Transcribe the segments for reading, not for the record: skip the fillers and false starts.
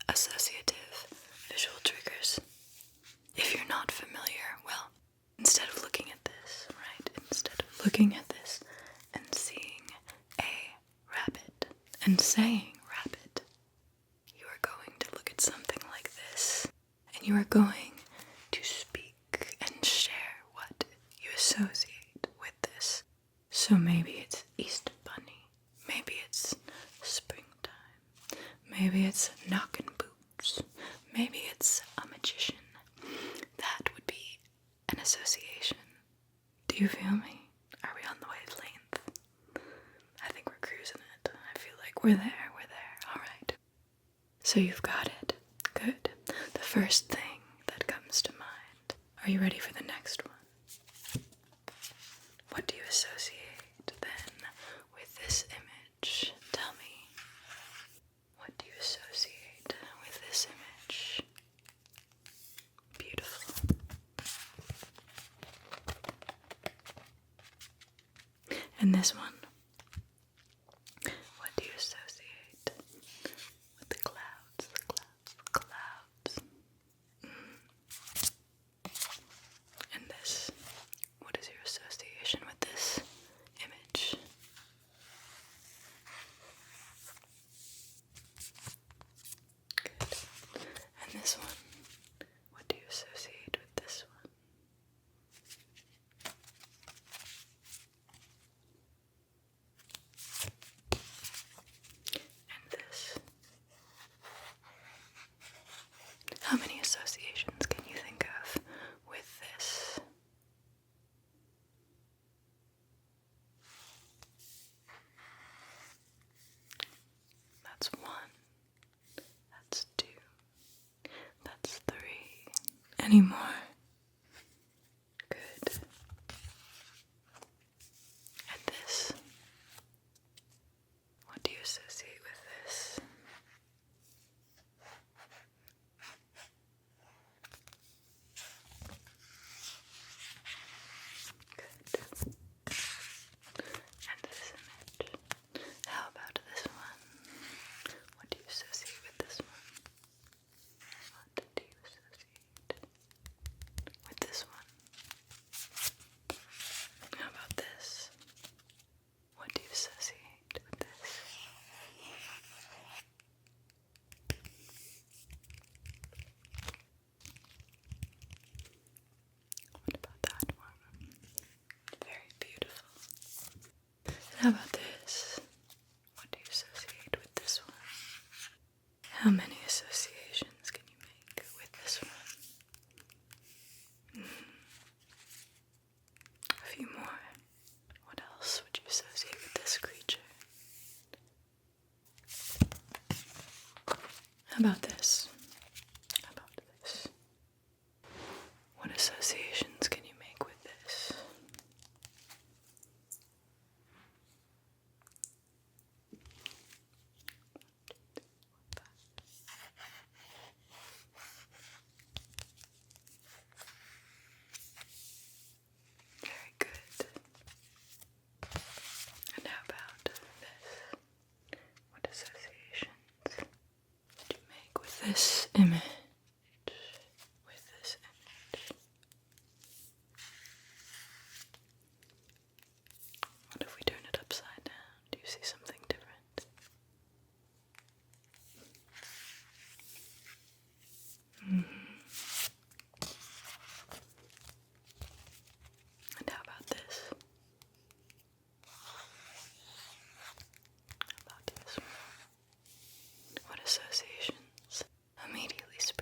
associative visual triggers. If you're not familiar, well, instead of looking at this, right, instead of looking at this and seeing a rabbit and saying rabbit, you are going to look at something like this, and you are going to speak and share what you associate with this. So maybe it's Easter Bunny, maybe it's springtime, maybe it's knocking boots, maybe it's a magician. That would be an association. Do you feel me? Are we on the wavelength? I think we're cruising it. I feel like we're there. Alright. So you've got it. Good. The first thing that comes to mind. Are you ready for the next one? What do you associate then with this image? Tell me. What do you associate with this image? Beautiful. And this one? What do you associate with the clouds, the clouds? And this, what is your association with this image? Good. And this one, what do you associate with this one? And this. How many associations can you think of with this? That's one. That's two. That's three. Any more? Good. And this. What do you associate with this? Good. And this image. How about this one? What do you associate with this one? What do you associate with this one? How about this? What do you associate with this? What about that one? Very beautiful. And how about this? What do you associate with this one? How many associations can you make with this one? A few more. What else would you associate with this creature? How about this? How about this? What associations can you make with this? Very good. And how about this? What associations did you make with this image? With this image? What if we turn it upside down? Do you see something different? And how about this? How about this one? What associations immediately spring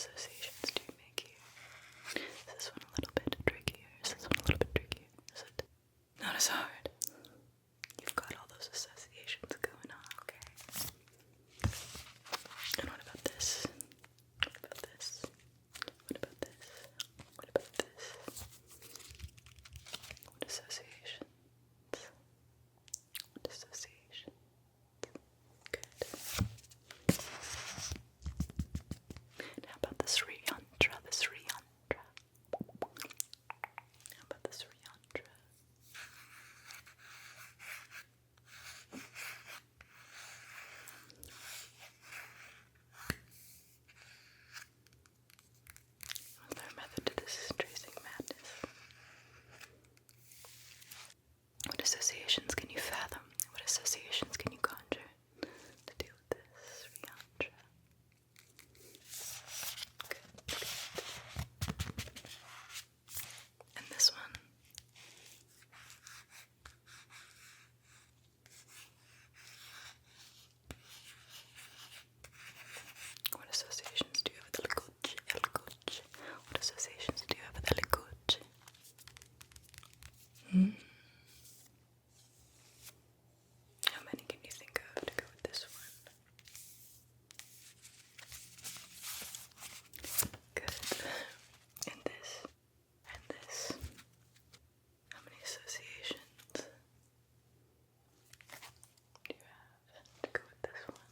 associations do you make here? Is this one a little bit trickier? Is this one a little bit trickier? Is it not as hard? You've got all those associations going on, okay? And what about this? What about this? What about this? What about this? What associations? What associations? Good. How about the Sri Yantra? The Sri Yantra. How about the Sri Yantra? Was there a method to this tracing madness? What associations can you fathom? What associations can you conjure to deal with this Sri Yantra? Good. And this one. What associations do you have with Elikuch? Elikuch. What associations do you have with Elikuch? How many can you think of to go with this one? Good. And this. And this. How many associations do you have to go with this one?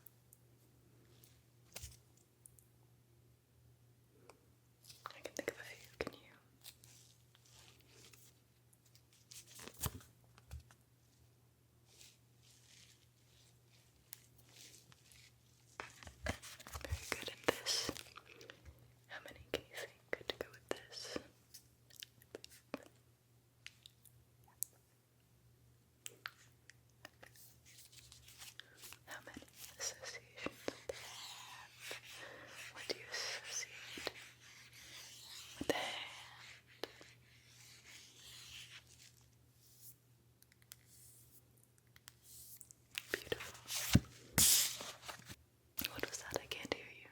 I can think of a few, can you? Very good. And this. How many can you think to go with this? How many associations? What do you associate with the hand? Beautiful. What was that? I can't hear you.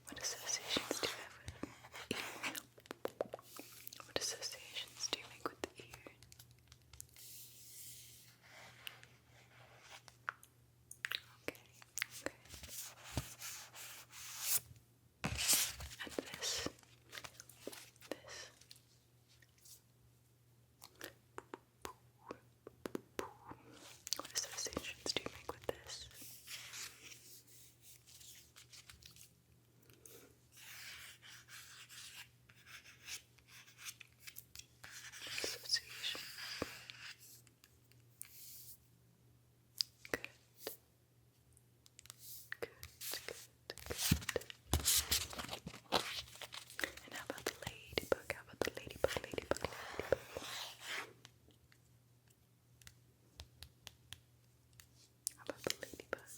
What associations do you have with ear? What associations do you make with the ear? Okay, okay. And this. What associations do you make with this? Association. Good. Good, good, good. And how about the ladybug? How about the ladybug, ladybug, ladybug? How about the ladybug?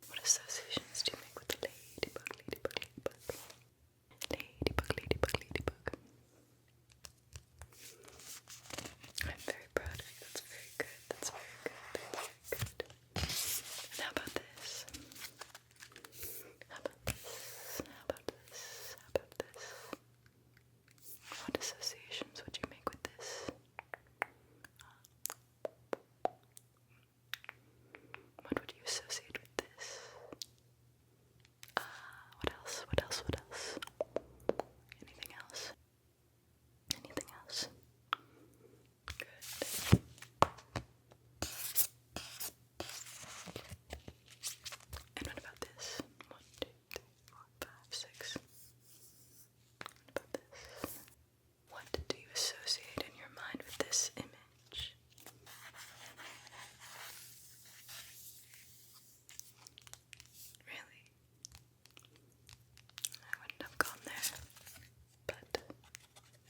What associations do you make with the ladybug, ladybug, ladybug? Ladybug, ladybug, ladybug. I'm very proud of you. That's very good. That's very good. Very good. And how about this? How about this? How about this? How about this? What associations would you make with this? What would you associate with this? What else? What else? What else? Anything else? Anything else? Good. And what about this? 1, 2, 3, 4, 5, 6. What about this? What do you associate in your mind with this image? Really? I wouldn't have gone there, but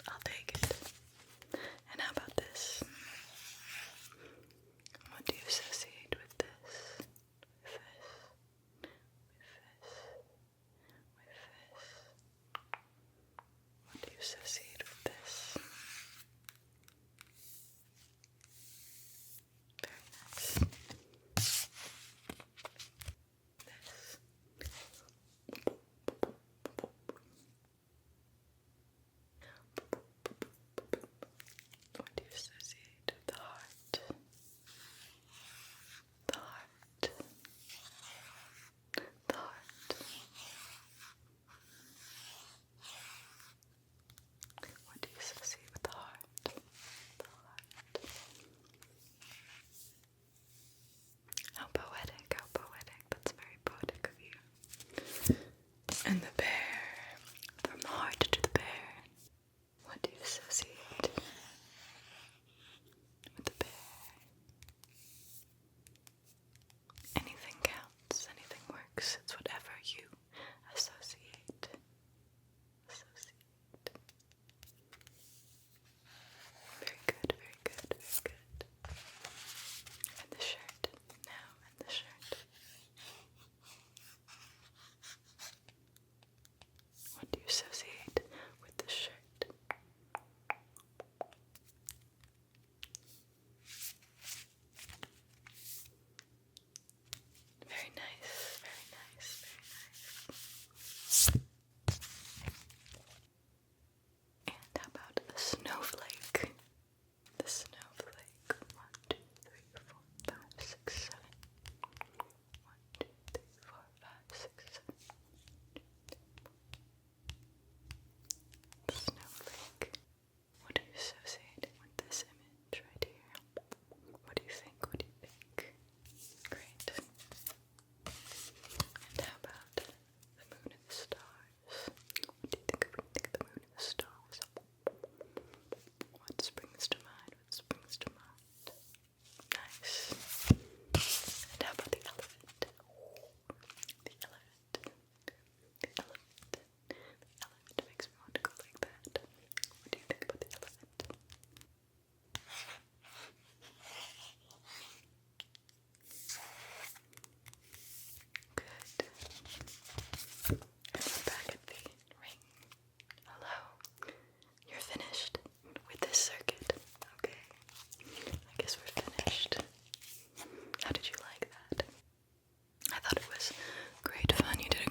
I'll take it. And how about this? What do you associate with this? With this? With this? What do you associate with this? Very nice. This.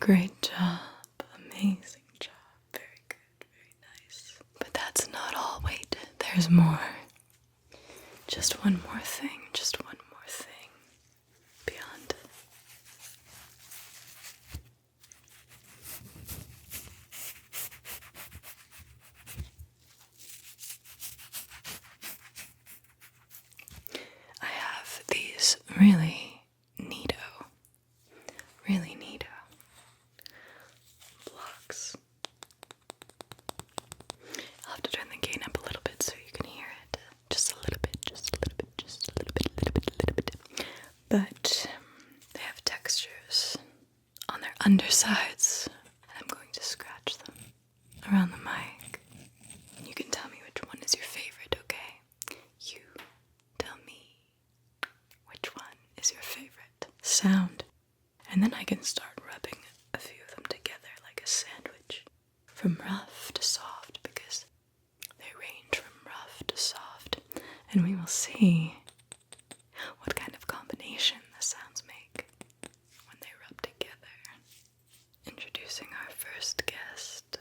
Great job. Amazing job. Very good. Very nice. But that's not all. Wait, there's more. Just one more thing. Just one more thing. Beyond. I have these really neato blocks. I'll have to turn the gain up a little bit so you can hear it. Just a little bit, just a little bit, just a little bit, little bit. But they have textures on their undersides, and I'm going to scratch them around the mic. You can tell me which one is your favorite, okay? You tell me which one is your favorite sound. And then I can start rubbing a few of them together like a sandwich. From rough to soft, because they range from rough to soft. And we will see what kind of combination the sounds make when they rub together. Introducing our first guest.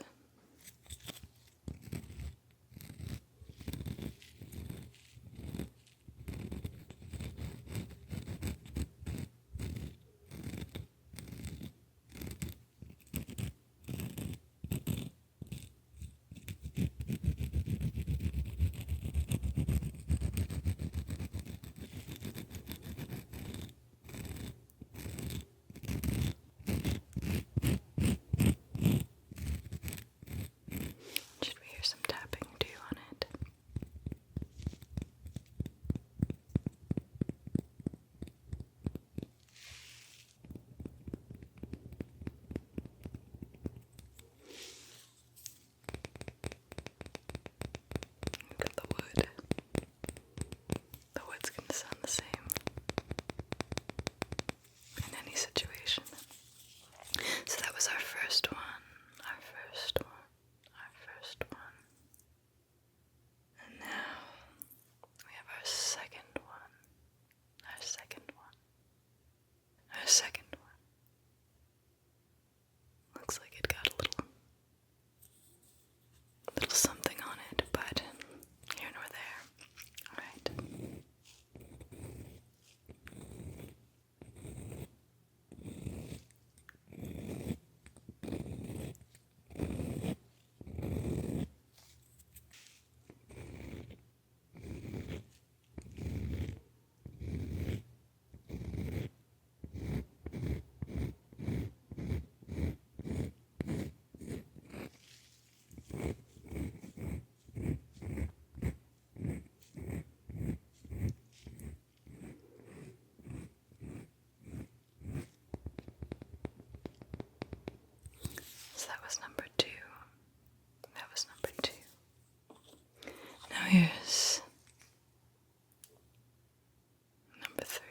Should we hear some tapping too on it? Look at the wood. The wood's gonna sound the same in any situation. So that was our first one. And now we have our second one. Our second one. Looks like it got a little something on it, but here nor there. Alright. So that was number two. Now here's number three.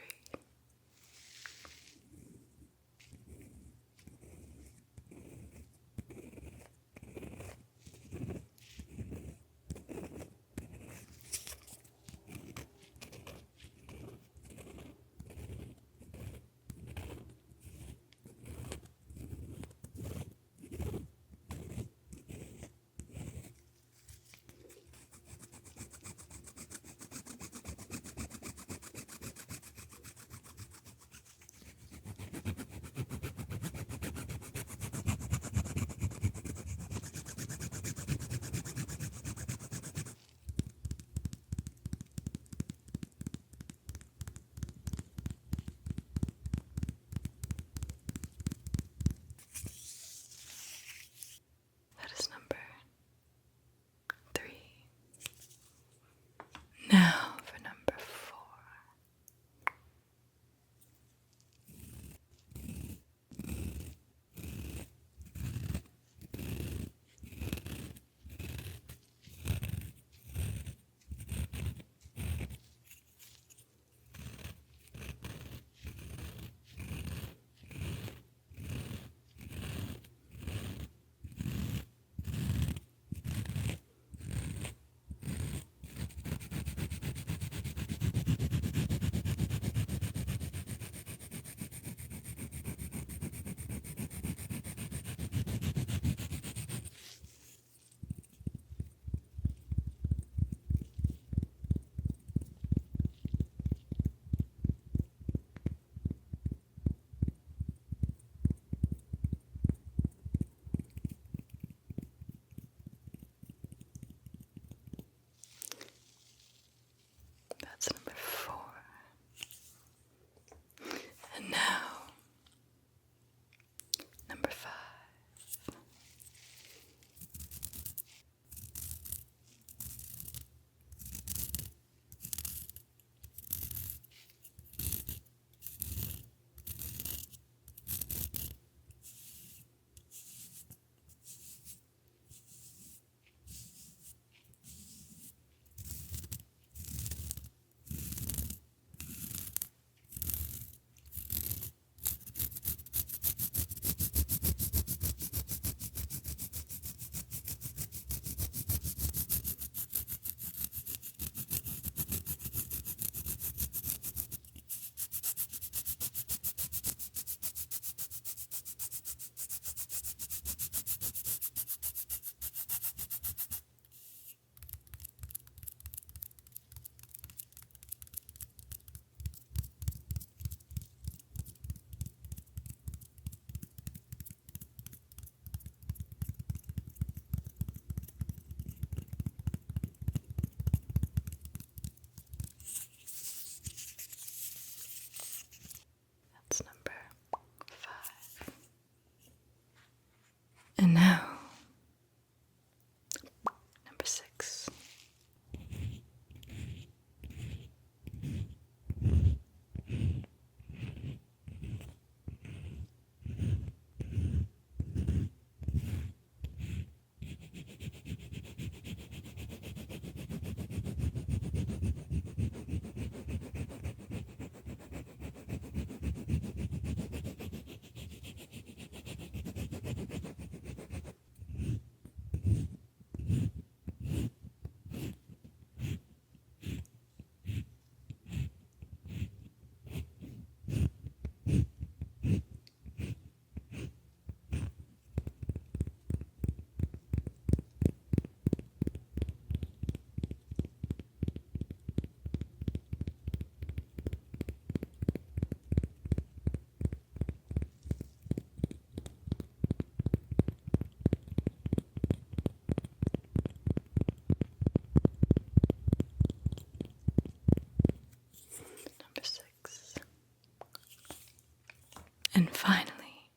And finally,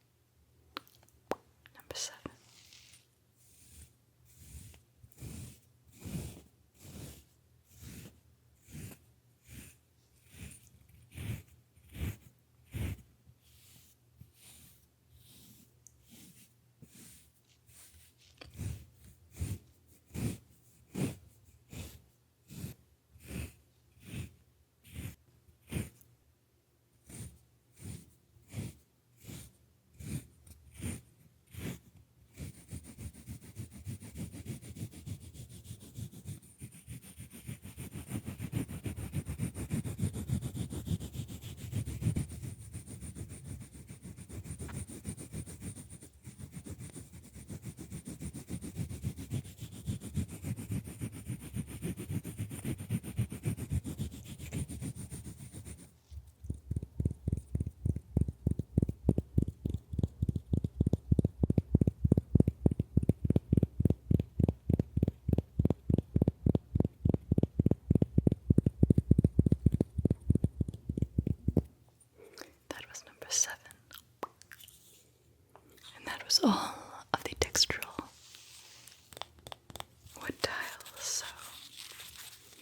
number 7. That was number 7. And that was all of the textural wood tiles. So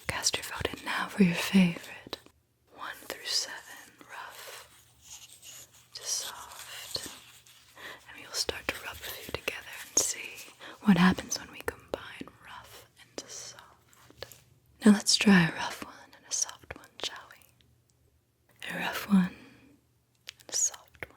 cast your vote in now for your favorite. 1 through 7, rough to soft. And we'll start to rub a few together and see what happens when we combine rough and soft. Now let's try a rough one and a soft one, shall we? A rough one and a soft one.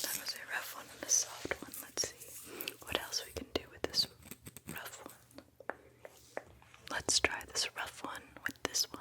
That was a rough one and a soft one. Let's see what else we can do with this rough one. Let's try this rough one with this one.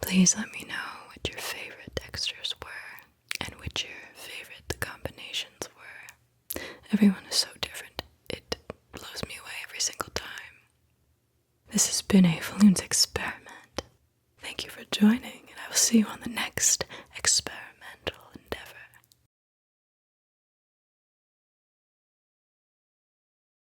Please let me know what your favorite textures were and which your favorite the combinations were. Everyone is so different. It blows me away every single time. This has been a Falloons experiment. Thank you for joining, and I will see you on the next